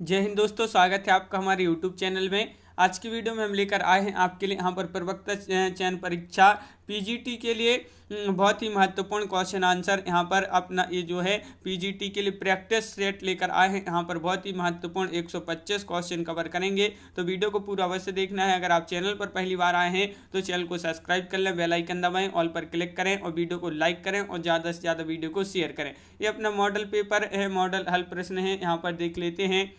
जय हिंद दोस्तों, स्वागत है आपका हमारे YouTube चैनल में। आज की वीडियो में हम लेकर आए हैं आपके लिए यहाँ पर प्रवक्ता चयन परीक्षा पीजीटी के लिए बहुत ही महत्वपूर्ण क्वेश्चन आंसर यहाँ पर अपना ये जो है पीजीटी के लिए प्रैक्टिस सेट लेकर आए हैं। यहाँ पर बहुत ही महत्वपूर्ण 125 क्वेश्चन कवर करेंगे, तो वीडियो को पूरा अवश्य देखना है। अगर आप चैनल पर पहली बार आए हैं तो चैनल को सब्सक्राइब कर लें, बेल आइकन दबाएं, ऑल पर क्लिक करें और वीडियो को लाइक करें और ज़्यादा से ज़्यादा वीडियो को शेयर करें। ये अपना मॉडल पेपर है, मॉडल हल प्रश्न है, यहाँ पर देख लेते हैं।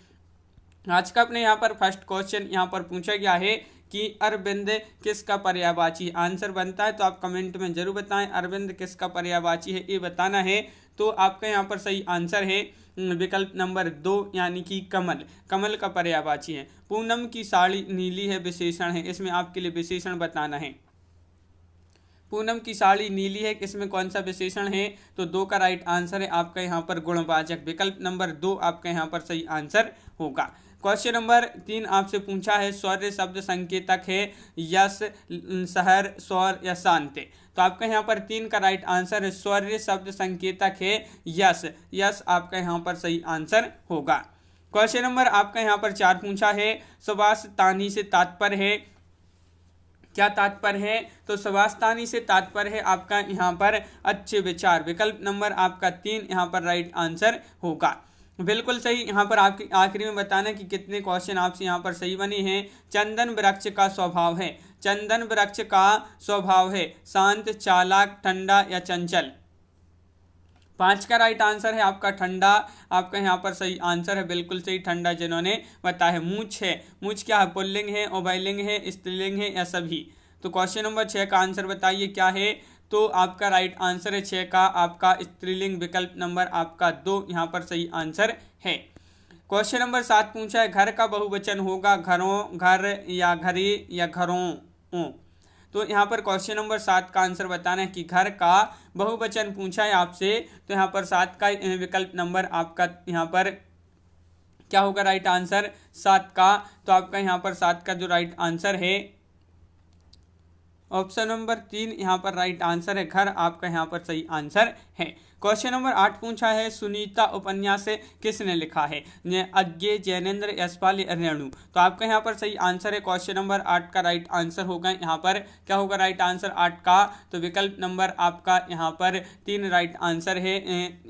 आज का अपने यहाँ पर फर्स्ट क्वेश्चन यहाँ पर पूछा गया है कि अरविंद किसका पर्यायवाची आंसर बनता है, तो आप कमेंट में जरूर बताएं अरविंद किसका पर्यायवाची है, ये बताना है। तो आपका यहाँ पर सही आंसर है विकल्प नंबर 2 यानी कि कमल। कमल का पर्यायवाची है। पूनम की साड़ी नीली है विशेषण है, इसमें आपके लिए विशेषण बताना है। पूनम की साड़ी नीली है, इसमें कौन सा विशेषण है, तो 2 का राइट आंसर है आपका यहाँ पर गुणवाचक। विकल्प नंबर 2 आपका यहाँ पर सही आंसर होगा। क्वेश्चन नंबर 3 आपसे पूछा है शौर्य शब्द संकेतक है यश, शहर, शौर या शांति। तो आपका यहाँ पर 3 का राइट आंसर है शौर्य शब्द संकेतक है यश। यश आपका यहाँ पर सही आंसर होगा। क्वेश्चन नंबर आपका यहाँ पर 4 पूछा है सुभाषतानी से तात्पर्य है, क्या तात्पर्य है, तो सुभाषतानी से तात्पर्य है आपका यहाँ पर अच्छे विचार। विकल्प नंबर आपका 3 यहाँ पर राइट आंसर होगा। बिल्कुल सही। यहाँ पर आपके आखिरी में बताना कि कितने क्वेश्चन आपसे यहाँ पर सही बने हैं। चंदन वृक्ष का स्वभाव है, चंदन वृक्ष का स्वभाव है शांत, चालाक, ठंडा या चंचल। 5 का राइट आंसर है आपका ठंडा। आपका यहाँ पर सही आंसर है बिल्कुल सही, ठंडा जिन्होंने बताया है। मूछ है, मूछ क्या है, पुल्लिंग है, उभयलिंग है, स्त्रीलिंग है या सभी। तो क्वेश्चन नंबर 6 का आंसर बताइए क्या है, तो आपका राइट आंसर है 6 का आपका स्त्रीलिंग। विकल्प नंबर आपका 2 यहाँ पर सही आंसर है। क्वेश्चन नंबर 7 पूछा है घर का बहुवचन होगा घरों, घर या घरे या घरों। तो यहाँ पर क्वेश्चन नंबर 7 का आंसर बताना है कि घर का बहुवचन पूछा है आपसे, तो यहाँ पर 7 का विकल्प नंबर आपका यहाँ पर क्या होगा राइट आंसर 7 का। तो आपका यहाँ पर 7 का जो राइट आंसर है ऑप्शन नंबर 3 यहाँ पर राइट आंसर है घर, आपका यहाँ पर सही आंसर है। क्वेश्चन नंबर 8 पूछा है सुनीता उपन्यास किसने लिखा है, अज्ञे, जैनेन्द्र, यशपाल, रेणु। तो आपका यहाँ पर सही आंसर है क्वेश्चन नंबर 8 का राइट आंसर होगा। यहाँ पर क्या होगा राइट आंसर 8 का, तो विकल्प नंबर आपका यहाँ पर 3 राइट आंसर है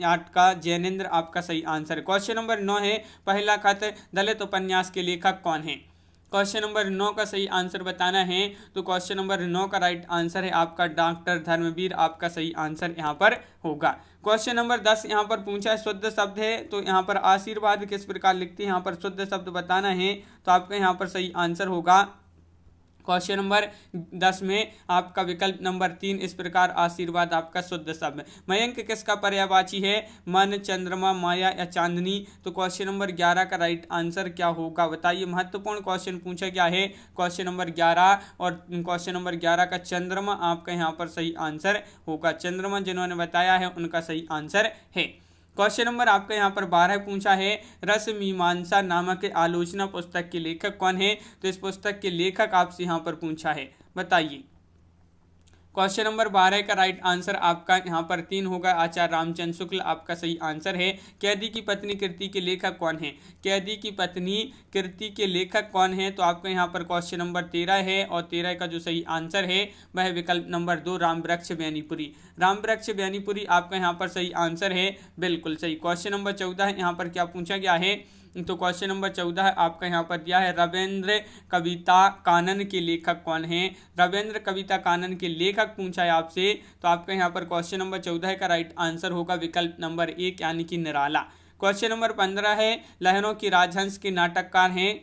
8 का, जैनेन्द्र आपका सही आंसर है। क्वेश्चन नंबर 9 है पहला खत दलित उपन्यास के लेखक कौन है। क्वेश्चन नंबर 9 का सही आंसर बताना है, तो क्वेश्चन नंबर 9 का राइट आंसर है आपका डॉक्टर धर्मवीर, आपका सही आंसर यहाँ पर होगा। क्वेश्चन नंबर 10 यहाँ पर पूछा है शुद्ध शब्द है, तो यहाँ पर आशीर्वाद किस प्रकार लिखते हैं, यहाँ पर शुद्ध शब्द बताना है, तो आपका यहाँ पर सही आंसर होगा। क्वेश्चन नंबर 10 में आपका विकल्प नंबर 3 इस प्रकार आशीर्वाद आपका शुद्ध शब्द। मयंक किसका पर्यायवाची है, मन, चंद्रमा, माया या चांदनी। तो क्वेश्चन नंबर 11 का राइट आंसर क्या होगा बताइए। महत्वपूर्ण क्वेश्चन पूछा गया है क्वेश्चन नंबर 11, और क्वेश्चन नंबर 11 का चंद्रमा आपका यहाँ पर सही आंसर होगा। चंद्रमा जिन्होंने बताया है उनका सही आंसर है। क्वेश्चन नंबर आपका यहाँ पर 12 पूछा है रस मीमांसा नामक आलोचना पुस्तक के लेखक कौन है। तो इस पुस्तक के लेखक आपसे यहाँ पर पूछा है, बताइए। क्वेश्चन नंबर 12 का राइट आंसर आपका यहाँ पर 3 होगा, आचार्य रामचंद्र शुक्ल आपका सही आंसर है। कैदी की पत्नी कृति के लेखक कौन है, कैदी की पत्नी कृति के लेखक कौन है, तो आपका यहाँ पर क्वेश्चन नंबर 13 है, और 13 का जो सही आंसर है वह विकल्प नंबर 2 रामवृक्ष बेनीपुरी। रामवृक्ष बेनीपुरी आपका यहाँ पर सही आंसर है, बिल्कुल सही। क्वेश्चन नंबर 14 यहाँ पर क्या पूछा गया है, तो क्वेश्चन नंबर 14 आपका यहाँ पर दिया है रविंद्र कविता कानन के लेखक कौन है। रविंद्र कविता कानन के लेखक पूछा है आपसे, तो आपका यहाँ पर क्वेश्चन नंबर 14 का राइट आंसर होगा विकल्प नंबर 1 यानी कि निराला। क्वेश्चन नंबर 15 है लहरों की राजहंस के नाटककार हैं।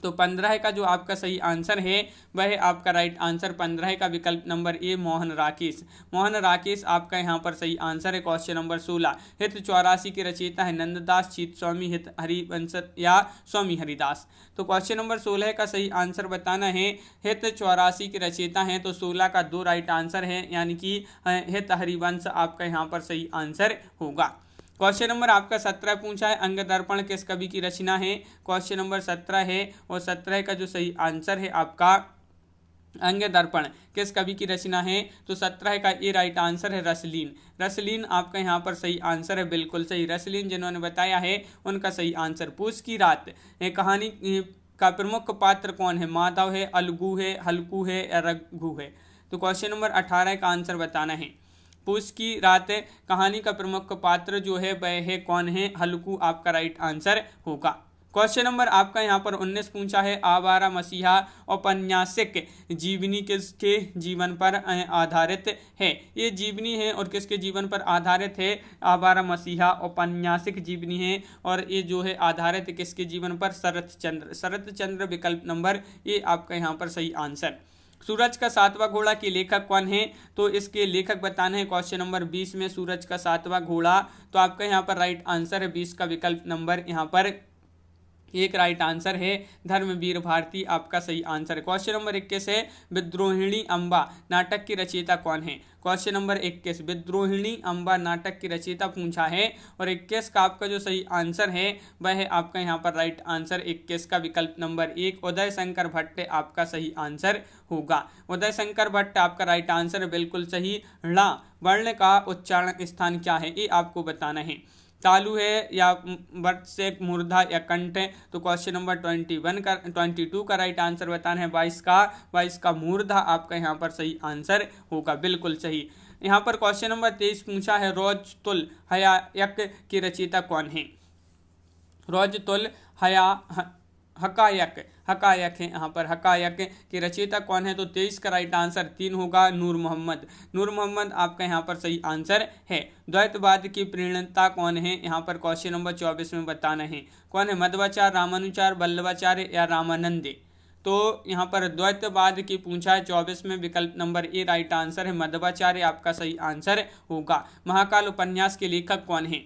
तो 15 का जो आपका सही आंसर है वह आपका राइट आंसर 15 का विकल्प नंबर ए मोहन राकेश। मोहन राकेश आपका यहाँ पर सही आंसर है। क्वेश्चन नंबर 16 हित 84 के रचयिता है नंददास, चीत स्वामी, हित हरिवंश या स्वामी हरिदास। तो क्वेश्चन नंबर 16 का सही आंसर बताना है। हित 84 के रचयिता हैं, तो 16 का 2 राइट आंसर है यानी कि हित हरिवंश आपका यहाँ पर सही आंसर होगा। क्वेश्चन नंबर आपका 17 पूछा है अंग दर्पण किस कवि की रचना है। क्वेश्चन नंबर 17 है, और 17 का जो सही आंसर है आपका अंग दर्पण किस कवि की रचना है? तो 17 का ये राइट आंसर है रसलीन। रसलीन आपका यहाँ पर सही आंसर है, बिल्कुल सही। रसलीन जिन्होंने बताया है उनका सही आंसर। पूस की रात कहानी का प्रमुख पात्र कौन है? माधव है, अलगू है, हल्कू है या रघु है? तो क्वेश्चन नंबर 18 का आंसर बताना है। पूस की रात कहानी का प्रमुख पात्र जो है वह है कौन है? हल्कू आपका राइट आंसर होगा। क्वेश्चन नंबर आपका यहाँ पर 19 पूछा है। आवारा मसीहा औपन्यासिक जीवनी किसके जीवन पर आधारित है? ये जीवनी है और किसके जीवन पर आधारित है? आवारा मसीहा औपन्यासिक जीवनी है और ये जो है आधारित किसके जीवन पर? शरत चंद्र। शरत चंद्र विकल्प नंबर ये आपका यहाँ पर सही आंसर। सूरज का सातवां घोड़ा के लेखक कौन है? तो इसके लेखक बताना है। क्वेश्चन नंबर 20 में सूरज का सातवां घोड़ा, तो आपका यहाँ पर राइट आंसर है 20 का विकल्प नंबर यहाँ पर एक राइट आंसर है धर्मवीर भारती आपका सही आंसर। क्वेश्चन नंबर 21 है। विद्रोहिणी अम्बा नाटक की रचयिता कौन है? क्वेश्चन नंबर 21 विद्रोहिणी अम्बा नाटक की रचयिता पूछा है और 21 का आपका जो सही आंसर है वह है आपका यहाँ पर राइट आंसर 21 का विकल्प नंबर 1 उदय शंकर भट्ट आपका सही आंसर होगा। उदय शंकर भट्ट आपका राइट आंसर बिल्कुल सही। ण वर्ण का उच्चारण स्थान क्या है? ये आपको बताना है। तालु है या वर्त से मूर्धा या कंठ है? तो क्वेश्चन नंबर 22 का राइट आंसर बताना है। 22 का मूर्धा आपका यहाँ पर सही आंसर होगा, बिल्कुल सही। यहाँ पर क्वेश्चन नंबर 23 पूछा है। रोजतुल हयायक की रचयिता कौन है? रोजतुल हकायक है यहाँ पर। हकायक की रचयिता कौन है? तो 23 का राइट आंसर 3 होगा, नूर मोहम्मद। नूर मोहम्मद आपका यहाँ पर सही आंसर है। द्वैतवाद की प्रणेता कौन है? यहाँ पर क्वेश्चन नंबर 24 में बताना है। कौन है? मध्वाचार्य, रामानुचार्य, वल्लभाचार्य या रामानंद? तो यहाँ पर द्वैतवाद की पूछा है 24 में, विकल्प नंबर ए राइट आंसर है। मध्वाचार्य आपका सही आंसर होगा। महाकाल उपन्यास के लेखक कौन है?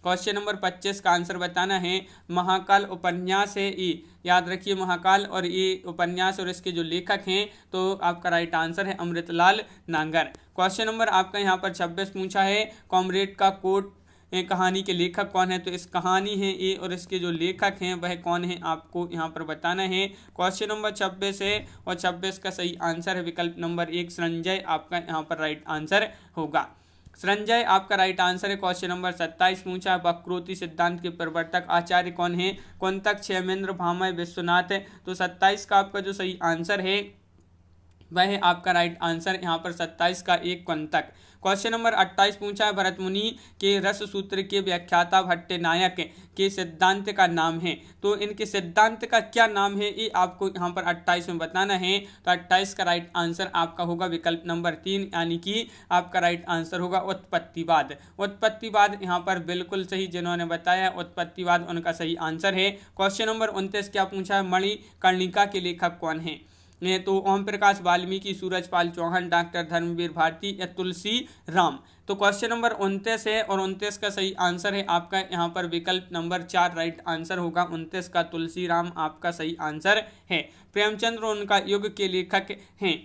क्वेश्चन नंबर 25 का आंसर बताना है। महाकाल उपन्यास है ये, याद रखिए महाकाल और ये उपन्यास और इसके जो लेखक हैं तो आपका राइट आंसर है अमृतलाल नागर। क्वेश्चन नंबर आपका यहाँ पर 26 पूछा है। कॉमरेड का कोट कहानी के लेखक कौन है? तो इस कहानी है ये और इसके जो लेखक हैं वह कौन है आपको यहाँ पर बताना है। क्वेश्चन नंबर 26 है और 26 का सही आंसर है विकल्प नंबर 1 संजय आपका यहाँ पर राइट आंसर होगा। संजय आपका राइट आंसर है। क्वेश्चन नंबर 27 पूछा। वक्रोक्ति सिद्धांत के प्रवर्तक आचार्य कौन है? कुंतक, क्षेमेंद्र, भामह, विश्वनाथ। तो 27 का आपका जो सही आंसर है वह है आपका राइट आंसर यहाँ पर 27 का एक कुंतक। क्वेश्चन नंबर 28 पूछा है। भरत मुनि के रस सूत्र के व्याख्याता भट्टनायक के सिद्धांत का नाम है? तो इनके सिद्धांत का क्या नाम है ये आपको यहाँ पर 28 में बताना है। तो 28 का राइट आंसर आपका होगा विकल्प नंबर 3, यानी कि आपका राइट आंसर होगा उत्पत्तिवाद। उत्पत्तिवाद यहाँ पर बिल्कुल सही जिन्होंने बताया उत्पत्तिवाद उनका सही आंसर है। क्वेश्चन नंबर 29 क्या पूछा है? मणिकर्णिका के लेखक कौन है? तो ओम प्रकाश वाल्मीकि, सूरजपाल चौहान, डॉक्टर धर्मवीर भारती या तुलसी राम। तो क्वेश्चन नंबर 29 है और 29 का सही आंसर है आपका यहाँ पर विकल्प नंबर 4 राइट आंसर होगा। 29 का तुलसी राम आपका सही आंसर है। प्रेमचंद्र उनका युग के लेखक हैं।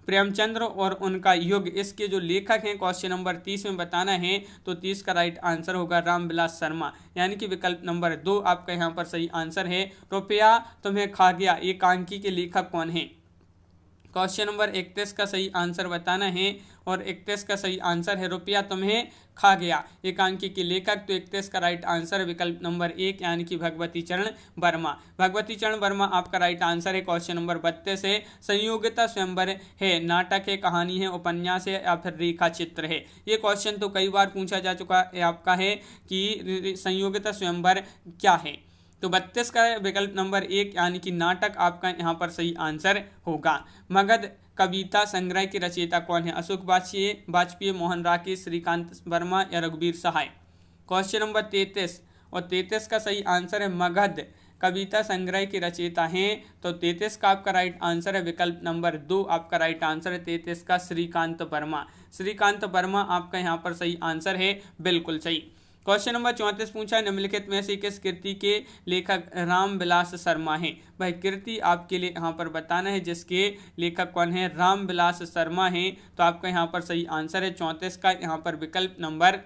प्रेमचंद्र और उनका युग इसके जो लेखक हैं क्वेश्चन नंबर 30 में बताना है। तो 30 का राइट आंसर होगा रामविलास शर्मा, यानी कि विकल्प नंबर 2 आपका यहाँ पर सही आंसर है। रुपया तुम्हें खा गया एकांकी के लेखक कौन है? क्वेश्चन नंबर 31 का सही आंसर बताना है और 31 का सही आंसर है रुपया तुम्हें खा गया एकांकी के लेखक। तो 31 का राइट आंसर विकल्प नंबर 1 यानी कि भगवती चरण वर्मा। भगवती चरण वर्मा आपका राइट आंसर है। क्वेश्चन नंबर 32 है। संयोगिता स्वयंवर है नाटक है, कहानी है, उपन्यास है या फिर रेखा चित्र है? ये क्वेश्चन तो कई बार पूछा जा चुका है आपका है कि संयोगिता स्वयंवर क्या है? तो 32 का विकल्प नंबर 1 यानी कि नाटक आपका यहाँ पर सही आंसर होगा। मगध कविता संग्रह की रचयिता कौन है? अशोक वाजपेयी, मोहन राकेश, श्रीकांत वर्मा या रघुवीर सहाय? क्वेश्चन नंबर 33 और 33 का सही आंसर है मगध कविता संग्रह की रचयिता हैं। तो 33 का आपका राइट आंसर है विकल्प नंबर 2 आपका राइट आंसर है 33 का श्रीकांत वर्मा। श्रीकांत वर्मा आपका यहाँ पर सही आंसर है, बिल्कुल सही। क्वेश्चन नंबर 34 पूछा है। निम्नलिखित में से किस कृति के लेखक रामविलास शर्मा हैं? भाई कृति आपके लिए यहाँ पर बताना है जिसके लेखक कौन है? रामविलास शर्मा हैं। तो आपका यहाँ पर सही आंसर है 34 का यहाँ पर विकल्प नंबर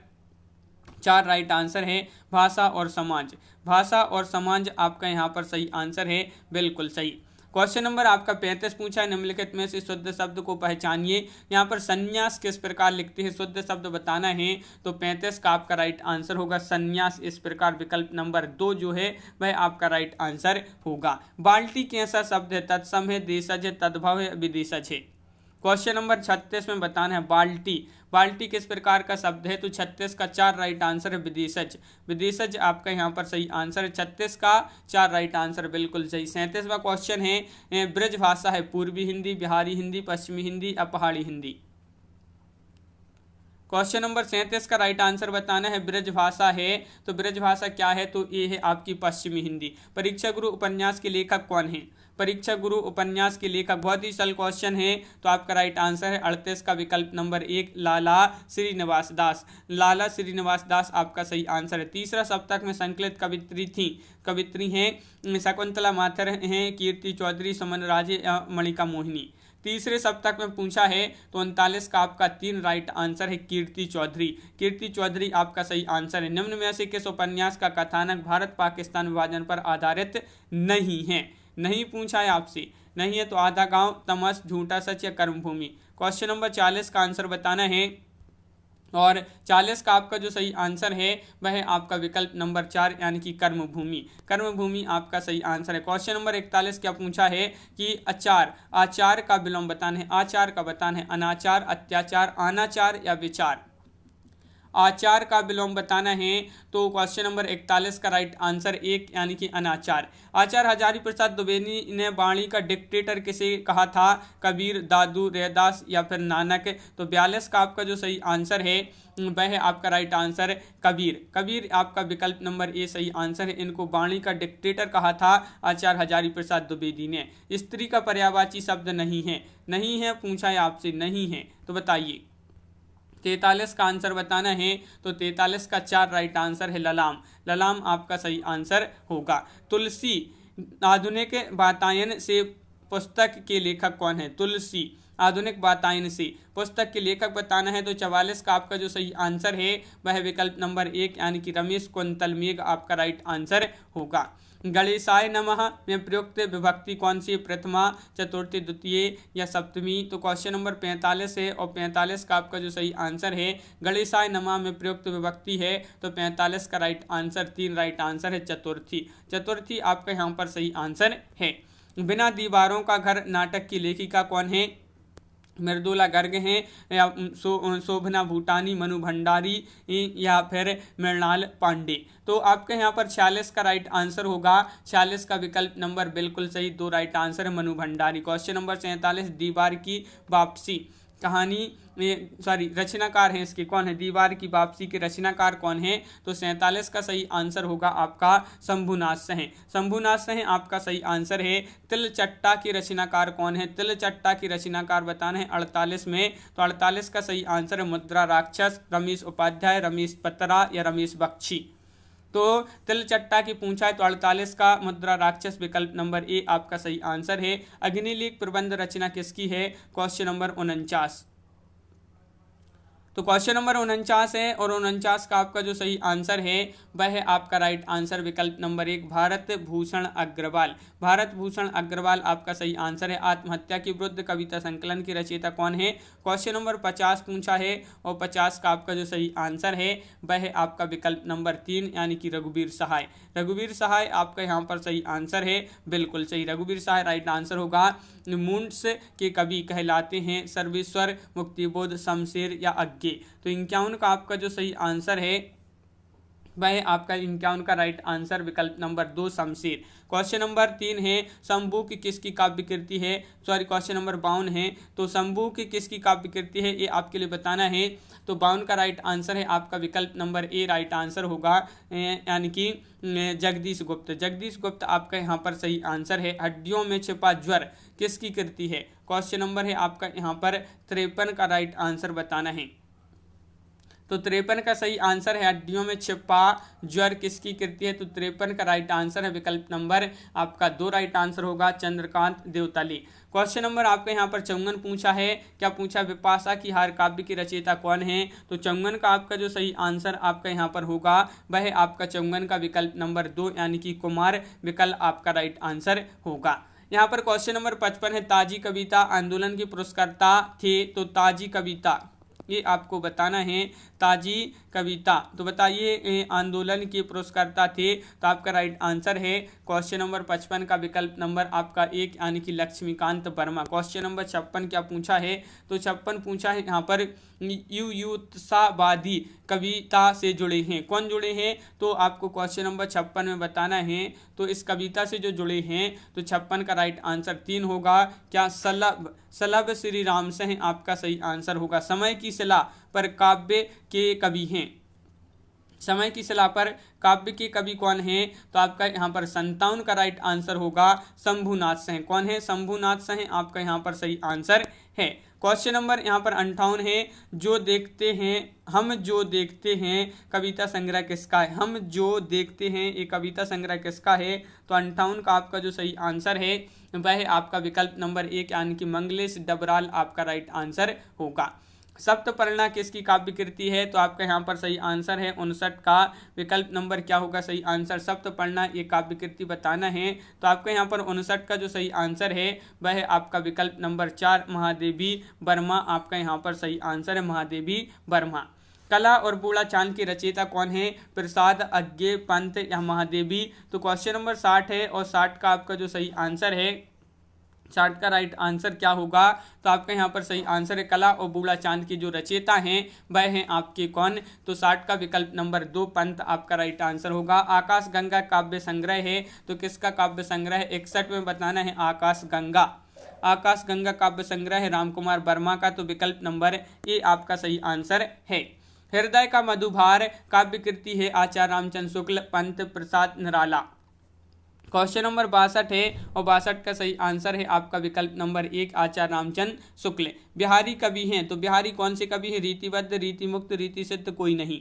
4 राइट आंसर है भाषा और समाज। भाषा और समाज आपका यहाँ पर सही आंसर है, बिल्कुल सही। क्वेश्चन नंबर आपका 35 पूछा है, निम्नलिखित में से शुद्ध शब्द को पहचानिए। यहाँ पर संन्यास किस प्रकार लिखते हैं, शुद्ध शब्द बताना है। तो 35 का आपका राइट आंसर होगा संन्यास इस प्रकार। विकल्प नंबर 2 जो है वह आपका राइट आंसर होगा। बाल्टी कैसा शब्द है, तत्सम है, देशज है, तद्भव है, विदेशज है। क्वेश्चन नंबर 36 में बताना है बाल्टी, बाल्टी किस प्रकार का शब्द है। तो 36 का 4 राइट आंसर है विदेशज, विदेशज आपका यहाँ पर सही आंसर है। 36 का 4 राइट आंसर बिल्कुल सही। 37वां क्वेश्चन है ब्रज भाषा है पूर्वी हिंदी, बिहारी हिंदी, पश्चिमी हिंदी या पहाड़ी हिंदी। क्वेश्चन नंबर 37 का राइट आंसर बताना है ब्रज भाषा है। तो ब्रज भाषा क्या है, तो ये है आपकी पश्चिमी हिंदी। परीक्षा गुरु उपन्यास के लेखक कौन है, परीक्षा गुरु उपन्यास के लेखक, बहुत ही सरल क्वेश्चन है। तो आपका राइट आंसर है 38 का विकल्प नंबर 1 लाला श्रीनिवास दास, लाला श्रीनिवास दास आपका सही आंसर है। तीसरा सप्तक में संकलित कवित्री हैं शकुंतला माथुर हैं, कीर्ति चौधरी, सुमन राजे, मणिका मोहिनी। तीसरे सप्तक में पूछा है तो 39 का आपका 3 राइट आंसर है कीर्ति चौधरी, कीर्ति चौधरी आपका सही आंसर है। निम्न में से किस उपन्यास का कथानक भारत पाकिस्तान विभाजन पर आधारित नहीं है, नहीं पूछा है आपसे, नहीं है तो आधा गांव, तमस, झूठा सच या कर्मभूमि। क्वेश्चन नंबर 40 का आंसर बताना है और 40 का आपका जो सही आंसर है वह आपका विकल्प नंबर 4 यानी कि कर्मभूमि, कर्मभूमि आपका सही आंसर है। क्वेश्चन नंबर 41 क्या पूछा है कि आचार, आचार का विलोम बताना है, आचार का बताना है अनाचार, अत्याचार, अनाचार या विचार। आचार का विलोम बताना है। तो क्वेश्चन नंबर 41 का राइट आंसर 1 यानी कि अनाचार। आचार्य हजारी प्रसाद द्विवेदी ने वाणी का डिक्टेटर किसे कहा था, कबीर, दादू, रैदास या फिर नानक। तो 42 का आपका जो सही आंसर है वह है आपका राइट आंसर कबीर, कबीर आपका विकल्प नंबर ए सही आंसर है। इनको वाणी का डिक्टेटर कहा था आचार्य हजारी प्रसाद द्विवेदी ने। स्त्री का पर्यायवाची शब्द नहीं है, नहीं है पूछा है आपसे, नहीं है तो बताइए। 43 का आंसर बताना है। तो 43 का 4 राइट आंसर है ललाम, ललाम आपका सही आंसर होगा। तुलसी आधुनिक वातायन से पुस्तक के लेखक कौन है, तुलसी आधुनिक वातायन से पुस्तक के लेखक बताना है। तो 44 का आपका जो सही आंसर है वह विकल्प नंबर 1 यानी कि रमेश कुंतल मेघ आपका राइट आंसर होगा। गणेशाय नमः में प्रयुक्त विभक्ति कौन सी, प्रथमा, चतुर्थी, द्वितीय या सप्तमी। तो क्वेश्चन नंबर 45 है और 45 का आपका जो सही आंसर है गणेशाय नमः में प्रयुक्त विभक्ति है। तो 45 का राइट आंसर 3 राइट आंसर है चतुर्थी, चतुर्थी आपका यहाँ पर सही आंसर है। बिना दीवारों का घर नाटक की लेखिका कौन है, मृदुला गर्ग हैं या शोभना भूटानी, मनु भंडारी या फिर मृणाल पांडे। तो आपके यहाँ पर 46 का राइट आंसर होगा, 46 का विकल्प नंबर बिल्कुल सही, 2 राइट आंसर है मनु भंडारी। क्वेश्चन नंबर 47 दीवार की वापसी कहानी रचनाकार हैं इसके कौन है, दीवार की वापसी के रचनाकार कौन है। तो 47 का सही आंसर होगा आपका शंभुनाथ सेन, शंभुनाथ सेन आपका सही आंसर है। तिल चट्टा की रचनाकार कौन है, तिल चट्टा की रचनाकार बताना है 48 में। तो 48 का सही आंसर है मुद्रा राक्षस, रमेश उपाध्याय, रमेश पत्रा या रमेश बख्शी। तो तिल चट्टा की पूछा है तो 48 का मुद्रा राक्षस विकल्प नंबर ए आपका सही आंसर है। अग्निलेख प्रबंध रचना किसकी है, क्वेश्चन नंबर 49। तो क्वेश्चन नंबर 49 है और 49 का आपका जो सही आंसर है वह है आपका राइट आंसर विकल्प नंबर 1 भारत भूषण अग्रवाल, भारत भूषण अग्रवाल आपका सही आंसर है। आत्महत्या के विरुद्ध कविता संकलन की रचयिता कौन है, क्वेश्चन नंबर 50 पूछा है और 50 का आपका जो सही आंसर है वह है आपका विकल्प नंबर 3 यानी कि रघुवीर सहाय, रघुवीर सहाय आपका यहाँ पर सही आंसर है, बिल्कुल सही रघुवीर सहाय राइट आंसर होगा। मुंड्स के कवि कहलाते हैं सर्वेश्वर, मुक्तिबोध, शमशेर या अज्ञे। तो 51 का आपका जो सही आंसर है वह आपका 51 का राइट आंसर विकल्प नंबर 2 शमशेर। क्वेश्चन नंबर 3 है शंभू की किसकी काव्य कृति है, क्वेश्चन नंबर 52 है। तो शंभू की किसकी काव्य कृति है ये आपके लिए बताना है। तो 52 का राइट आंसर है आपका विकल्प नंबर ए राइट आंसर होगा यानी कि जगदीश गुप्त, जगदीश गुप्त आपका यहाँ पर सही आंसर है। हड्डियों में छिपा ज्वर किसकी कृति है, क्वेश्चन नंबर है आपका यहाँ पर 53 का राइट आंसर बताना है। तो 53 का सही आंसर है हड्डियों में छिपा ज्वर किसकी कृति है। तो 53 का राइट आंसर है विकल्प नंबर आपका 2 राइट आंसर होगा चंद्रकांत देवतली। क्वेश्चन नंबर आपके यहाँ पर 54 पूछा है, क्या पूछा विपाशा की हार काव्य की रचयिता कौन है। तो 54 का आपका जो सही आंसर आपका यहाँ पर होगा वह है आपका 54 का विकल्प नंबर 2 यानी कि कुमार विकल्प आपका राइट आंसर होगा। यहाँ पर क्वेश्चन नंबर 55 है, ताजी कविता आंदोलन के पुरस्कर्ता थे, तो ताजी कविता ये आपको बताना है, ताजी कविता, तो बताइए आंदोलन के पुरस्कर्ता थे, तो आपका राइट आंसर है क्वेश्चन नंबर 55 का विकल्प नंबर आपका 1 यानी कि लक्ष्मीकांत वर्मा। क्वेश्चन नंबर 56 क्या पूछा है, तो 56 पूछा है यहाँ पर युयुत्सावादी कविता से जुड़े हैं, कौन जुड़े हैं, तो आपको क्वेश्चन नंबर 56 में बताना है। तो इस कविता से जो जुड़े हैं, तो 56 का राइट आंसर 3 होगा। क्या सलभ श्री राम से हैं, आपका सही आंसर होगा। समय की शिला पर काव्य के कवि हैं, समय की शिला पर काव्य के कवि कौन है, तो आपका यहाँ पर 57 का राइट आंसर होगा शंभुनाथ सेन। कौन है, शंभुनाथ सेन आपका यहाँ पर सही आंसर है। क्वेश्चन नंबर यहाँ पर 58 है, जो देखते हैं हम जो देखते हैं कविता संग्रह किसका है, हम जो देखते हैं ये कविता संग्रह किसका है, तो 58 का आपका जो सही आंसर है वह आपका विकल्प नंबर 1 यानी कि मंगलेश डबराल आपका राइट आंसर होगा। सप्तपर्णा किसकी काव्य कृति है, तो आपका यहाँ पर सही आंसर है 59 का विकल्प नंबर क्या होगा सही आंसर, सप्तपर्णा ये काव्य कृति बताना है। तो आपका यहाँ पर 59 का जो सही आंसर है वह आपका विकल्प नंबर 4 महादेवी वर्मा आपका यहाँ पर सही आंसर है, महादेवी वर्मा। कला और बूढ़ा चांद के रचयिता कौन है, प्रसाद अज्ञे पंत या महादेवी, तो क्वेश्चन नंबर 60 है और 60 का आपका जो सही आंसर है, 60 का राइट आंसर क्या होगा, तो आपका यहाँ पर सही आंसर है कला और बूढ़ा चांद के जो रचयिता हैं वह हैं आपके कौन, तो 60 का विकल्प नंबर 2 पंत आपका राइट आंसर होगा। आकाश गंगा काव्य संग्रह है, तो किसका काव्य संग्रह है, 61 में बताना है आकाश गंगा, आकाश गंगा काव्य संग्रह है राम कुमार वर्मा का, तो विकल्प नंबर ए आपका सही आंसर है। हृदय का मधुभार काव्य कृति है आचार्य रामचंद्र शुक्ल पंत प्रसाद निराला। क्वेश्चन नंबर 62 है और 62 का सही आंसर है आपका विकल्प नंबर 1 आचार्य रामचंद्र शुक्ल। बिहारी कवि हैं, तो बिहारी कौन से कवि हैं, रीतिबद्ध, रीतिमुक्त, रीति सिद्ध, कोई नहीं।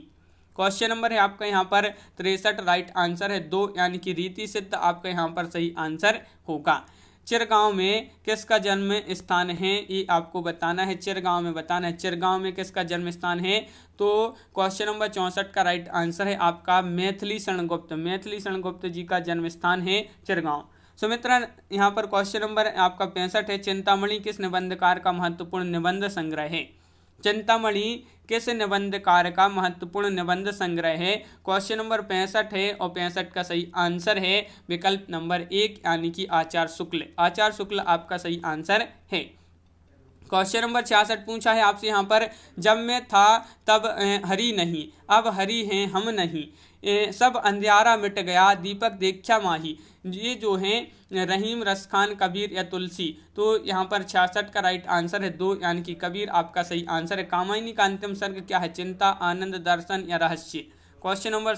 क्वेश्चन नंबर है आपका यहाँ पर 63 राइट आंसर है 2 यानी कि रीति सिद्ध आपका यहाँ पर सही आंसर होगा। चिरगांव में किसका जन्म स्थान है, ये आपको बताना है, चिरगांव में बताना है, चिरगांव में किसका जन्म स्थान है, तो क्वेश्चन नंबर 64 का राइट आंसर है आपका मैथिली शरणगुप्त, मैथिली शरणगुप्त जी का जन्म स्थान है चिरगांव। सुमित्रा यहाँ पर क्वेश्चन नंबर आपका 65 है, चिंतामणि किस निबंधकार का महत्वपूर्ण निबंध संग्रह है, चिंतामणि किस निबंधकार का महत्वपूर्ण निबंध संग्रह है, क्वेश्चन नंबर 65 है और 65 का सही आंसर है विकल्प नंबर 1 यानी कि आचार्य शुक्ल, आचार्य शुक्ल आपका सही आंसर है। क्वेश्चन नंबर 66 पूछा है आपसे यहाँ पर, जब मैं था तब हरी नहीं, अब हरी हैं हम नहीं, सब अंधियारा मिट गया दीपक देखा माही, ये जो हैं रहीम, रसखान, कबीर या तुलसी, तो यहाँ पर 66 का राइट आंसर है 2 यानी कि कबीर आपका सही आंसर है। कामायनी का अंतिम सर्ग क्या है, चिंता, आनंद, दर्शन या रहस्य। क्वेश्चन नंबर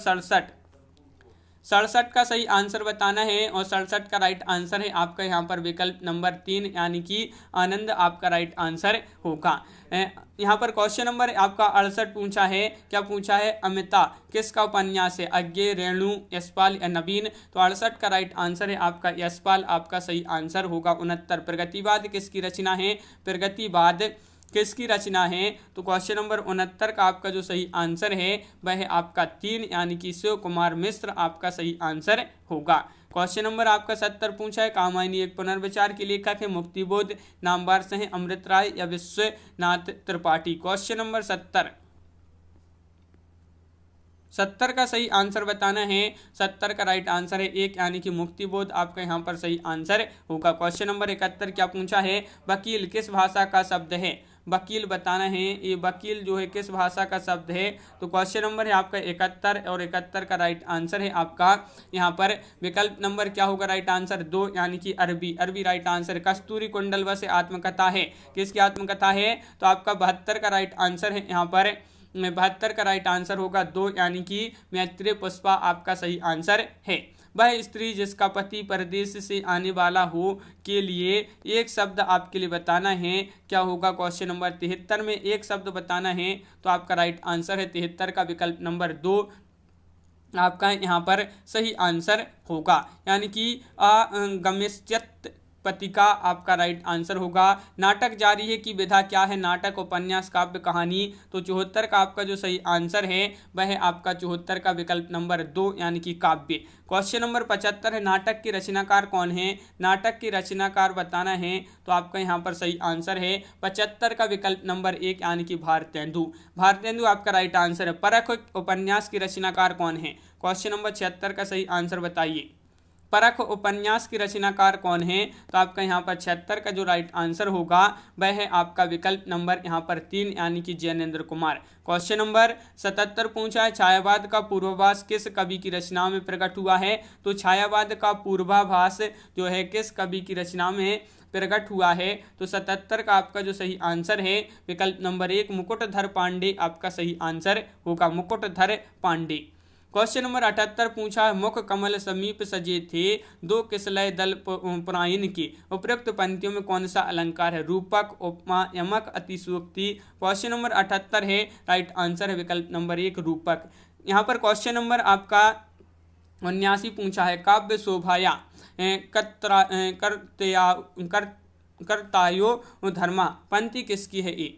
67 का सही आंसर बताना है और 67 का राइट आंसर है आपका यहाँ पर विकल्प नंबर 3 यानी कि आनंद आपका राइट आंसर होगा। यहाँ पर क्वेश्चन नंबर आपका 68 पूछा है, क्या पूछा है, अमिता किसका उपन्यास है, अज्ञे, रेणु, यशपाल या नवीन, तो 68 का राइट आंसर है आपका यशपाल आपका सही आंसर होगा। 69 प्रगतिवाद किसकी रचना है, प्रगतिवाद किसकी रचना है, तो क्वेश्चन नंबर 69 का आपका जो सही आंसर है वह है आपका 3 यानी कि शिव कुमार मिश्र आपका सही आंसर होगा। क्वेश्चन नंबर आपका 70 पूछा है, कामायनी एक पुनर्विचार के लेखक है, मुक्तिबोध नामवार से हैं अमृत राय या विश्वनाथ त्रिपाठी। क्वेश्चन नंबर 70 का सही आंसर बताना है, 70 का राइट आंसर है 1 यानी कि मुक्तिबोध आपका यहाँ पर सही आंसर होगा। क्वेश्चन नंबर 71 क्या पूछा है, वकील किस भाषा का शब्द है, वकील बताना है, ये वकील जो है किस भाषा का शब्द है, तो क्वेश्चन नंबर है आपका 71 और 71 का राइट आंसर है आपका यहाँ पर विकल्प नंबर क्या होगा राइट आंसर 2 यानी कि अरबी, अरबी राइट आंसर। कस्तूरी कुंडलवा से आत्मकथा है, किसकी आत्मकथा है, तो आपका 72 का राइट आंसर है यहाँ पर 72 का राइट आंसर होगा 2 यानी कि मैत्रेय पुष्पा आपका सही आंसर है। वह स्त्री जिसका पति परदेश से आने वाला हो के लिए एक शब्द आपके लिए बताना है, क्या होगा, क्वेश्चन नंबर 73 में एक शब्द बताना है, तो आपका राइट आंसर है 73 का विकल्प नंबर 2 आपका यहाँ पर सही आंसर होगा, यानी कि अगम्यस्यत पतिका आपका राइट आंसर होगा। नाटक जारी है की विधा क्या है? नाटक, उपन्यास, काव्य, कहानी। तो 74 का आपका जो सही आंसर है वह है आपका 74 का विकल्प नंबर 2 यानी कि काव्य। क्वेश्चन नंबर 75 है, नाटक के रचनाकार कौन है? नाटक के रचनाकार बताना है तो आपका यहाँ पर सही आंसर है 75 का विकल्प नंबर 1 यानी कि भारतेंदु। भारतेंदु आपका राइट आंसर है। परख उपन्यास के रचनाकार कौन है? क्वेश्चन नंबर 76 का सही आंसर बताइए। परख उपन्यास की रचनाकार कौन है? तो आपका यहाँ पर 76 का जो राइट आंसर होगा वह है आपका विकल्प नंबर यहाँ पर 3 यानी कि जैनेन्द्र कुमार। क्वेश्चन नंबर 77 पूछा है, छायावाद का पूर्वाभास किस कवि की रचना में प्रकट हुआ है? तो छायावाद का पूर्वाभास जो है किस कवि की रचना में प्रकट हुआ है? तो 77 का आपका जो सही आंसर है विकल्प नंबर 1 मुकुटधर पांडे आपका सही आंसर होगा, मुकुटधर पांडे। क्वेश्चन नंबर 78 पूछा है, मुख कमल समीप सजे थे दो किसलय दल पुराइन के, उपयुक्त पंक्तियों में कौन सा अलंकार है? रूपक, उपमा, यमक, अतिशयोक्ति। क्वेश्चन नंबर 78 है, राइट आंसर है विकल्प नंबर 1 रूपक। यहाँ पर क्वेश्चन नंबर आपका 79 पूछा है, काव्य शोभाया कर्तायो धर्मा पंक्ति किसकी है? ये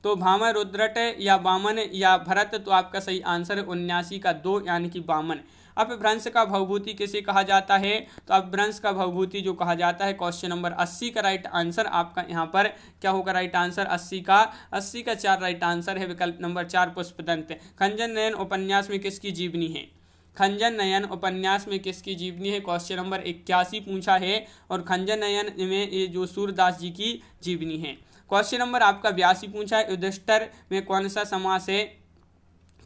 तो भामह, रुद्रट या वामन या भरत। तो आपका सही आंसर है 79 का 2 यानी कि वामन। अपभ्रंश का भवभूति किसे कहा जाता है? तो अपभ्रंश का भवभूति जो कहा जाता है क्वेश्चन नंबर 80 का राइट आंसर आपका यहाँ पर क्या होगा? राइट आंसर 80 का 4 राइट आंसर है विकल्प नंबर 4 पुष्पदंत। खंजन नयन उपन्यास में किसकी जीवनी है? खंजन नयन उपन्यास में किसकी जीवनी है? क्वेश्चन नंबर 81 पूछा है और खंजन नयन में ये जो सूरदास जी की जीवनी है। क्वेश्चन नंबर आपका 82 पूछा है, युधिष्ठिर में कौन सा समास है?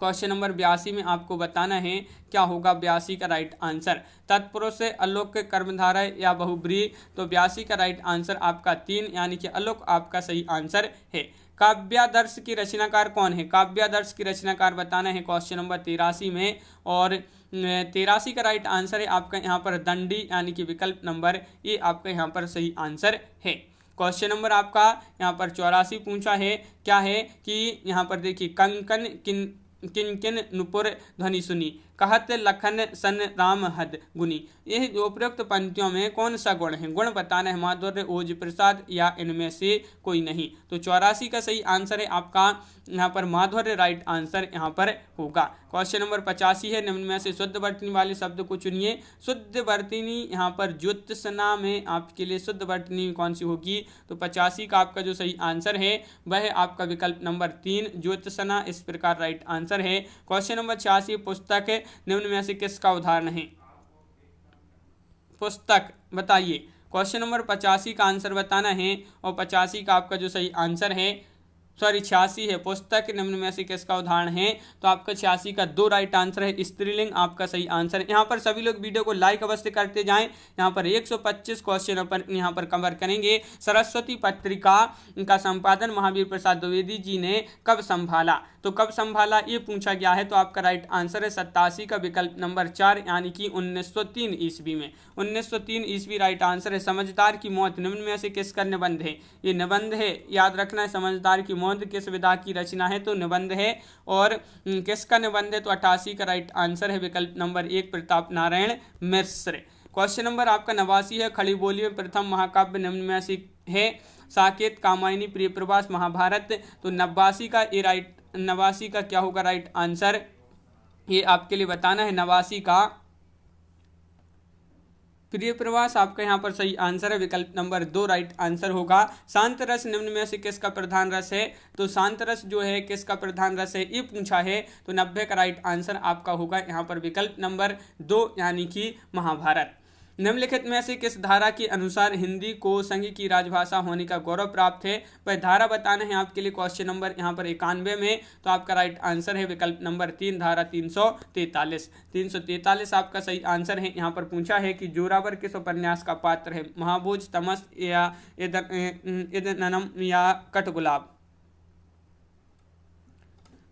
क्वेश्चन नंबर 82 में आपको बताना है क्या होगा 82 का राइट आंसर। तत्पुरुष से अलोक कर्मधारा या बहुब्रीहि। तो 82 का राइट आंसर आपका 3 यानी कि अलोक आपका सही आंसर है। काव्यादर्श की रचनाकार कौन है? काव्यादर्श की रचनाकार बताना है क्वेश्चन नंबर 83 में, और 83 का राइट आंसर है आपका यहाँ पर दंडी यानी कि विकल्प नंबर ये आपका यहाँ पर सही आंसर है। क्वेश्चन नंबर आपका यहाँ पर 84 पूछा है, क्या है कि यहाँ पर देखिए, कंकन किन किन किन नुपुर ध्वनि सुनी, कहत लखन सन राम हद गुनी। यह उपरोक्त पंक्तियों में कौन सा गुण है? गुण बताना है, माधुर्य, ओज, प्रसाद या इनमें से कोई नहीं। तो 84 का सही आंसर है आपका यहाँ पर माधुर्य राइट आंसर यहाँ पर होगा। क्वेश्चन नंबर 85 है, निम्न में से शुद्ध वर्तनी वाले शब्द को चुनिए। शुद्ध वर्तनी यहाँ पर ज्योत्सना में आपके लिए शुद्ध वर्तनी कौन सी होगी? तो 85 का आपका जो सही आंसर है वह आपका विकल्प नंबर 3 ज्योत्सना इस प्रकार राइट आंसर है। क्वेश्चन नंबर 86 पुस्तक निम्न में से किसका उदाहरण है? पुस्तक बताइए। क्वेश्चन नंबर 85 का आंसर बताना है और 85 का आपका जो सही आंसर है 86 है, पुस्तक निम्न में से किसका उदाहरण है? तो आपका 86 का 2 राइट आंसर है, स्त्रीलिंग आपका सही आंसर है। यहाँ पर सभी लोग वीडियो को लाइक अवश्य करते जाएं। यहाँ पर 125 क्वेश्चन पर यहाँ पर कवर करेंगे। सरस्वती पत्रिका का संपादन महावीर प्रसाद द्विवेदी जी ने कब संभाला? तो कब संभाला ये पूछा गया है। तो आपका राइट आंसर है 87 का विकल्प नंबर 4 यानी कि 1903 ईस्वी में। 1903 ईस्वी राइट आंसर है। समझदार की मौत निम्न में से किसका निबंध है? ये निबंध है, याद रखना है। समझदार की मौत किस विधा की रचना है? तो निबंध है। और किसका निबंध है? तो 88 का राइट आंसर है विकल्प number 1 Pratap Narayan Mishra. Question number आपका 89 है, खड़ी बोली में प्रथम महाकाव्य निम्न में से है? साकेत, कामायनी, प्रियप्रवास, महाभारत। तो 89 का क्या होगा राइट आंसर? ये आपके लिए बताना है। 89 का प्रियप्रवास आपका यहाँ पर सही आंसर है, विकल्प नंबर 2 राइट आंसर होगा। शांत रस निम्न में से किसका प्रधान रस है? तो शांत रस जो है किसका प्रधान रस है ये पूछा है। तो 90 का राइट आंसर आपका होगा यहाँ पर विकल्प नंबर 2 यानी कि महाभारत। निम्नलिखित में से किस धारा के अनुसार हिंदी को संघ की राजभाषा होने का गौरव प्राप्त है? वह धारा बताना है आपके लिए क्वेश्चन नंबर यहाँ पर 91 में। तो आपका राइट आंसर है विकल्प नंबर 3 धारा 343 आपका सही आंसर है। यहाँ पर पूछा है कि जोरावर किस उपन्यास का पात्र है? महाभोज, तमस या इदनम या कठगुलाब।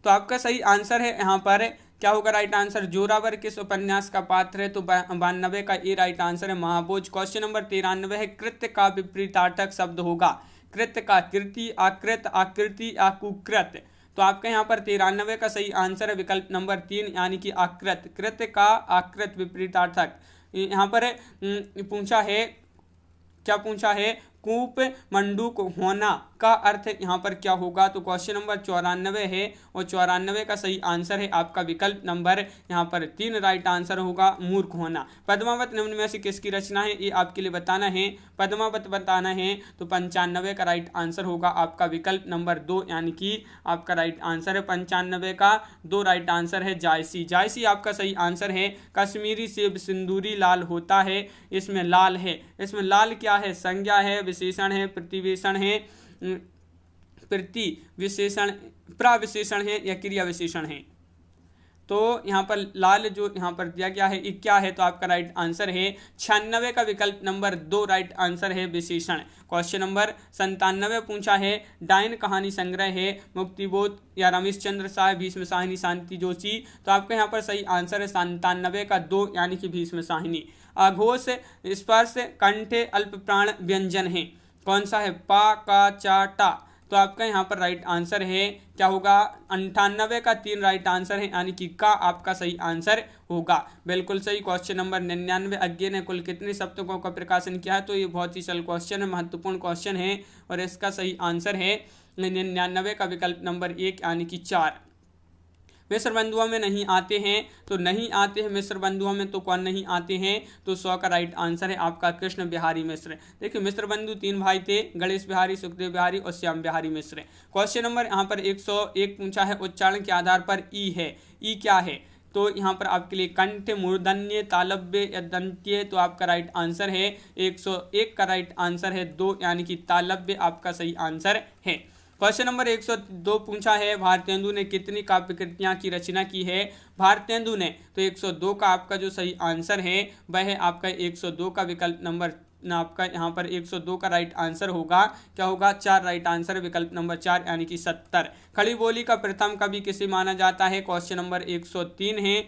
तो आपका सही आंसर है यहाँ पर क्या होगा राइट आंसर? जोरावर किस उपन्यास का पात्र है? तो 92 का ये राइट आंसर है, महाभोज। क्वेश्चन नंबर 93 है, कृत्य का विपरीतार्थक शब्द होगा। कृत्य का कृति, आकृत, आकृति या कुकृत। तो आपका यहाँ पर 93 का सही आंसर है विकल्प नंबर 3 यानी कि आकृत। कृत्य का आकृत विपरीतार्थक। यहाँ पर पूछा है क्या पूछा है, कूप मंडूक होना का अर्थ यहाँ पर क्या होगा। तो क्वेश्चन नंबर 94 है और 94 का सही आंसर है आपका विकल्प नंबर यहाँ पर 3 राइट आंसर होगा मूर्ख होना। पद्मावत निम्न में से किसकी रचना है, ये आपके लिए बताना है। पद्मावत बताना है तो 95 का राइट आंसर होगा आपका विकल्प नंबर 2, यानी कि आपका राइट आंसर है 95 का 2 राइट आंसर है जायसी। जायसी आपका सही आंसर है। कश्मीरी सेब सिंदूरी लाल होता है, इसमें लाल है, इसमें लाल क्या है, संज्ञा है, विशेषण है, प्रतिवेशण है, प्रतिविशेषण, प्रविशेषण है या क्रिया विशेषण है। तो यहाँ पर लाल जो यहाँ पर दिया गया है ये क्या है, तो आपका राइट आंसर है 96 का विकल्प नंबर 2 राइट आंसर है विशेषण। क्वेश्चन नंबर 97 पूछा है, डायन कहानी संग्रह है मुक्तिबोध या रमेश चंद्र साय, भीष्म साहिनी, शांति जोशी। तो आपका यहाँ पर सही आंसर है 97 का 2, यानी कि भीष्म साहिनी। अघोष स्पर्श कंठे अल्प प्राण व्यंजन है, कौन सा है, पा का चा टा। तो आपका यहाँ पर राइट आंसर है क्या होगा, 98 का 3 राइट आंसर है, यानी कि का आपका सही आंसर होगा। बिल्कुल सही। क्वेश्चन नंबर 99, अज्ञे ने कुल कितने सप्तकों का प्रकाशन किया है। तो ये बहुत ही सरल क्वेश्चन है, महत्वपूर्ण क्वेश्चन है और इसका सही आंसर है 99 का विकल्प नंबर 1, यानी कि 4। मिश्र बंधुओं में नहीं आते हैं, तो नहीं आते हैं मिश्र बंधुओं में, तो कौन नहीं आते हैं, तो 100 का राइट आंसर है आपका कृष्ण बिहारी मिश्र। देखिए मिश्र बंधु 3 भाई थे, गणेश बिहारी, सुखदेव बिहारी और श्याम बिहारी मिश्र। क्वेश्चन नंबर यहाँ पर 101 पूछा है, उच्चारण के आधार पर ई है, ई क्या है। तो यहाँ पर आपके लिए कंठ, मूर्धन्य, तालव्य या दंत्य। तो आपका राइट आंसर है 101 का राइट आंसर है 2, यानी कि तालव्य आपका सही आंसर है। क्वेश्चन नंबर 102 पूछा है, भारतेंदु ने कितनी काव्य कृतियां की रचना की है। भारतेंदु ने, तो 102 का आपका जो सही आंसर है वह है आपका 102 का विकल्प नंबर आपका यहाँ पर 102 का राइट आंसर होगा क्या होगा, 4 राइट आंसर विकल्प नंबर 4, यानी कि 70। खड़ी बोली का प्रथम कवि किसे माना जाता है। क्वेश्चन नंबर 103 है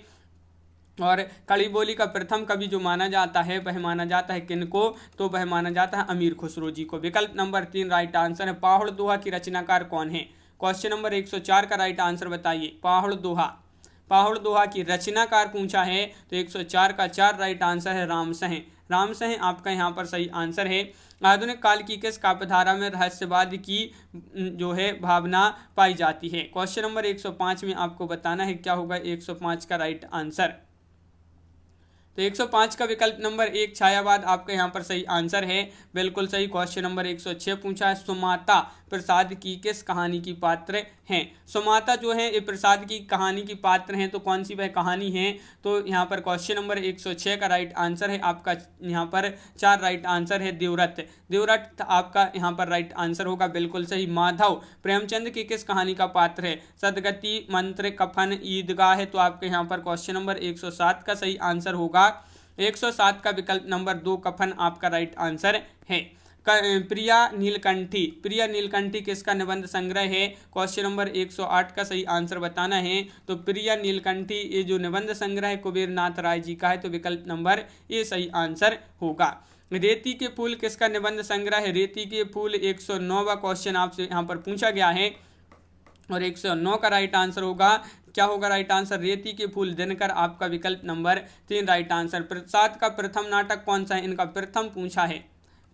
और खड़ी बोली का प्रथम कवि जो माना जाता है वह माना जाता है किनको, तो वह माना जाता है अमीर खुसरो जी को। विकल्प नंबर 3 राइट आंसर है। पाहुड़ दोहा की रचनाकार कौन है। क्वेश्चन नंबर 104 का राइट आंसर बताइए। पाहुड़ दोहा की रचनाकार पूछा है, तो 104 का 4 राइट आंसर है रामसह। रामसह आपका यहाँ पर सही आंसर है। आधुनिक काल की किस काव्यधारा में रहस्यवाद की जो है भावना पाई जाती है। क्वेश्चन नंबर 105 में आपको बताना है क्या होगा 105 का राइट आंसर। तो 105 का विकल्प नंबर 1 छायावाद आपका यहाँ पर सही आंसर है, बिल्कुल सही। क्वेश्चन नंबर 106 पूछा है, सुमाता प्रसाद की किस कहानी की पात्र हैं। सुमाता जो है ये प्रसाद की कहानी की पात्र हैं, तो कौन सी वह कहानी है। तो यहाँ पर क्वेश्चन नंबर 106 का राइट आंसर है आपका यहाँ पर 4 राइट आंसर है देवरथ। देवरथ आपका यहाँ पर राइट आंसर होगा, बिल्कुल सही। माधव प्रेमचंद की किस कहानी का पात्र है। सदगति, मंत्र, कफन, ईदगाह है। तो आपके यहाँ पर क्वेश्चन नंबर 107 का सही आंसर होगा 107 का विकल्प नंबर 2 कफन आपका राइट आंसर है। प्रिया नीलकंठी किसका निबंध संग्रह है। क्वेश्चन नंबर 108 का सही आंसर बताना है। तो प्रिया नीलकंठी ये जो निबंध संग्रह है कुबेर नाथ राय जी का है, तो विकल्प नंबर ये सही आंसर होगा। रेती के फूल किसका निबंध संग्रह है। रेती के फूल 109वां क्वेश्चन आपसे यहाँ पर पूछा गया है और 109 का राइट आंसर होगा क्या होगा राइट आंसर, रेती के फूल दिनकर आपका विकल्प नंबर 3 राइट आंसर। प्रसाद का प्रथम नाटक कौन सा है, इनका प्रथम पूछा है।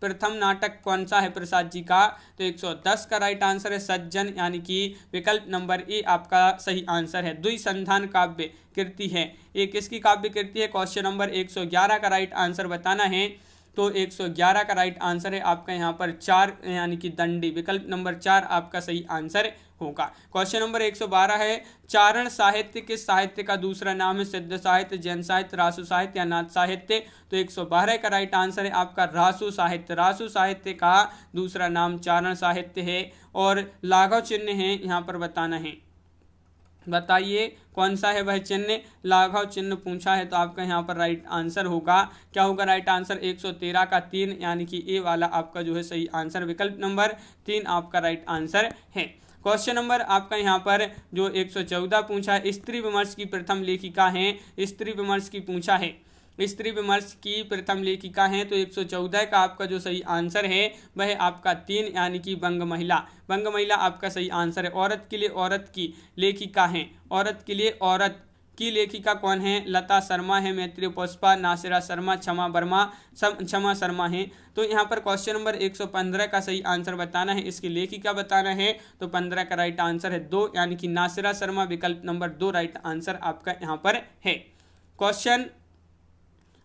प्रथम नाटक कौन सा है प्रसाद जी का, तो 110 का राइट आंसर है सज्जन, यानी कि विकल्प नंबर ए आपका सही आंसर है। द्विसंधान काव्य कृति है, ये किसकी काव्य कृति है। क्वेश्चन नंबर 111 का राइट आंसर बताना है। तो 111 का राइट आंसर है आपका यहाँ पर 4, यानी कि दंडी। विकल्प नंबर 4 आपका सही आंसर होगा। क्वेश्चन नंबर 112 है, चारण साहित्य किस साहित्य का दूसरा नाम है। सिद्ध साहित्य, जैन साहित्य, रासु साहित्य या नाथ साहित्य। तो 112 का राइट आंसर है आपका रासु साहित्य। रासु साहित्य का दूसरा नाम चारण साहित्य है। और लाघव चिन्ह है यहाँ पर बताना है, बताइए कौन सा है वह चिन्ह। लाघव चिन्ह पूछा है, तो आपका यहाँ पर राइट आंसर होगा क्या होगा राइट आंसर 113 का 3, यानी कि ए वाला आपका जो है सही आंसर। विकल्प नंबर 3 आपका राइट आंसर है। क्वेश्चन नंबर आपका यहाँ पर जो 114 पूछा है, स्त्री विमर्श की प्रथम लेखिका हैं। स्त्री विमर्श की पूछा है, स्त्री विमर्श की प्रथम लेखिका हैं। तो 114 का आपका जो सही आंसर है वह आपका 3, यानी कि बंग महिला। बंग महिला आपका सही आंसर है। औरत के लिए औरत की लेखिका हैं, औरत के लिए औरत की लेखिका कौन है? लता शर्मा है, मैत्री पुष्पा, नासिरा शर्मा, क्षमा शर्मा है। तो यहाँ पर क्वेश्चन नंबर 115 का सही आंसर बताना है, इसकी लेखिका बताना है। तो 15 का राइट आंसर है 2, यानी कि नासिरा शर्मा, विकल्प नंबर 2 राइट आंसर आपका यहाँ पर है। क्वेश्चन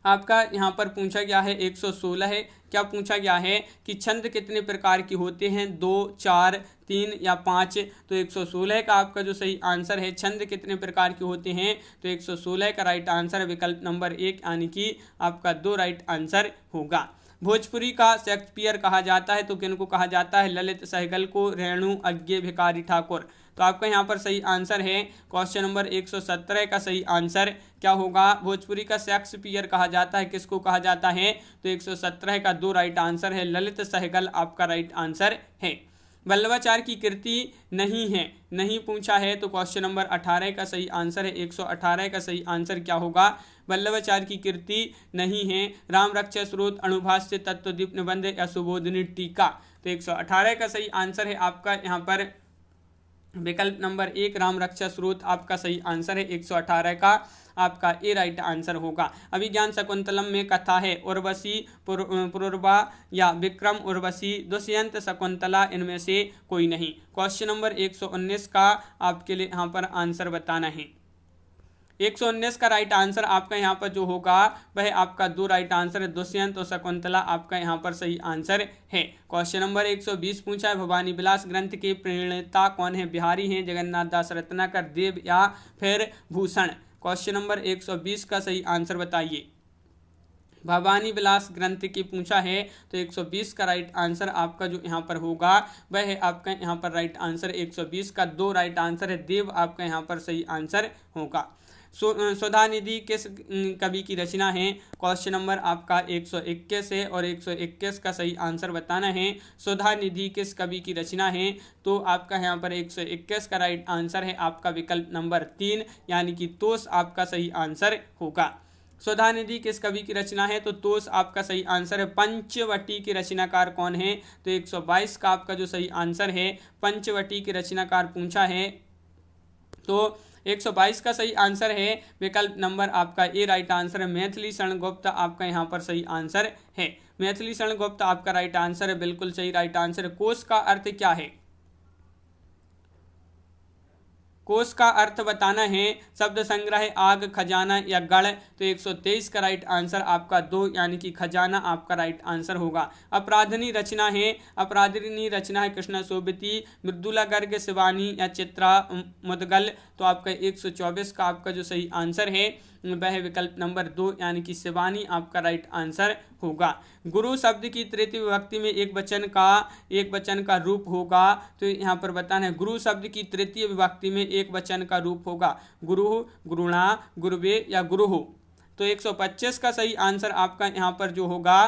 आपका यहाँ पर पूछा गया है 116 है। क्या पूछा गया है कि छंद कितने प्रकार के होते हैं? 2, 4, 3 या 5? तो 116 का आपका जो सही आंसर है, छंद कितने प्रकार के होते हैं? तो 116 का राइट आंसर विकल्प नंबर 1, यानी कि आपका 2 राइट आंसर होगा। भोजपुरी का शेक्सपियर कहा जाता है, तो किनको कहा जाता है? ललित सहगल को, रेणु, अज्ञे, भिखारी ठाकुर। तो आपका यहाँ पर सही आंसर है क्वेश्चन नंबर 117 का सही आंसर क्या होगा? भोजपुरी का शेक्सपियर कहा जाता है, किसको कहा जाता है? तो 117 का 2 राइट आंसर है, ललित सहगल आपका राइट आंसर है। वल्लभाचार्य की कृति नहीं है, नहीं पूछा है, तो क्वेश्चन नंबर 18 का सही आंसर है। 118 का सही आंसर क्या होगा? वल्लभाचार्य की कृति नहीं है। राम रक्षा स्रोत, अणुभाष्य, तत्वदीप निबंध या सुबोधिनी टीका। तो 118 का सही आंसर है आपका यहाँ पर विकल्प नंबर 1, राम रक्षा स्रोत आपका सही आंसर है। 118 का आपका ए राइट आंसर होगा। अभिज्ञान शकुंतलम में कथा है उर्वशी, पुरुरवा या विक्रम उर्वशी, दुष्यंत, शकुंतला, इनमें से कोई नहीं। क्वेश्चन नंबर 119 का आपके लिए यहाँ पर आंसर बताना है। 119 का राइट आंसर आपका यहाँ पर जो होगा वह आपका 2 राइट आंसर है, दुष्यंत और शकुंतला आपका यहाँ पर सही आंसर है। क्वेश्चन नंबर 120 पूछा है, भवानी विलास ग्रंथ के प्रणेता कौन है? बिहारी हैं, जगन्नाथ दास रत्नाकर, देव या फिर भूषण? क्वेश्चन नंबर 120 का सही आंसर बताइए। भवानी विलास ग्रंथ की पूछा है, तो 120 का राइट आंसर आपका जो यहाँ पर होगा वह है आपका यहाँ पर राइट आंसर 120 का 2 राइट आंसर है, देव आपका यहाँ पर सही आंसर होगा। सुधा निधि किस कवि की रचना है? क्वेश्चन नंबर आपका 121 है और 121 का सही आंसर बताना है। सुधा निधि किस कवि की रचना है? तो आपका यहाँ पर 121 का राइट आंसर है आपका विकल्प नंबर 3, यानी कि तोष आपका सही आंसर होगा। सुधा निधि किस कवि की रचना है? तो तोष आपका सही आंसर है। पंचवटी के रचनाकार कौन है? तो 122 का आपका जो सही आंसर है, पंचवटी के रचनाकार पूछा है, तो 122 का सही आंसर है विकल्प नंबर आपका ए राइट आंसर है। मैथिली शरण गुप्त आपका यहाँ पर सही आंसर है। मैथिली शरण गुप्त आपका राइट आंसर है, बिल्कुल सही राइट आंसर है। कोश का अर्थ क्या है? कोश का अर्थ बताना है। शब्द संग्रह, आग, खजाना या गढ़? तो 123 का राइट आंसर आपका 2, यानी कि खजाना आपका राइट आंसर होगा। अपराधिनी रचना है, अपराधिनी रचना है कृष्णा सोबती, मृदुला गर्ग, शिवानी या चित्रा मुदगल? तो आपका 124 का आपका जो सही आंसर है वह विकल्प नंबर 2, यानी कि शिवानी आपका राइट आंसर होगा। गुरु शब्द की तृतीय विभक्ति में एक वचन का रूप होगा, तो यहाँ पर बताना है गुरु शब्द की तृतीय विभक्ति में एक वचन का रूप होगा। गुरु, गुरुणा, गुरुवे या गुरुहु? तो 125 का सही आंसर आपका यहाँ पर जो होगा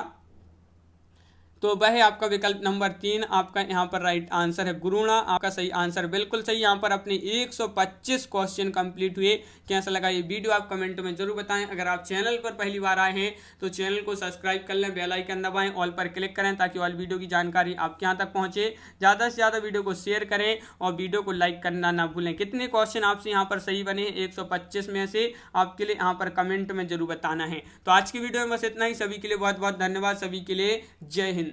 तो वह आपका विकल्प नंबर 3 आपका यहाँ पर राइट आंसर है। गुरुणा आपका सही आंसर, बिल्कुल सही। यहाँ पर अपने 125 क्वेश्चन कंप्लीट हुए। कैसा लगा ये वीडियो आप कमेंट में जरूर बताएं। अगर आप चैनल पर पहली बार आए हैं तो चैनल को सब्सक्राइब कर लें, बेल आइकन दबाएं, ऑल पर क्लिक करें ताकि ऑल वीडियो की जानकारी आपके यहाँ तक पहुँचे। ज़्यादा से ज़्यादा वीडियो को शेयर करें और वीडियो को लाइक करना ना भूलें। कितने क्वेश्चन आपसे यहाँ पर सही बने 125 में से आपके लिए यहाँ पर कमेंट में जरूर बताना है। तो आज की वीडियो में बस इतना ही। सभी के लिए बहुत बहुत धन्यवाद। सभी के लिए जय हिंद।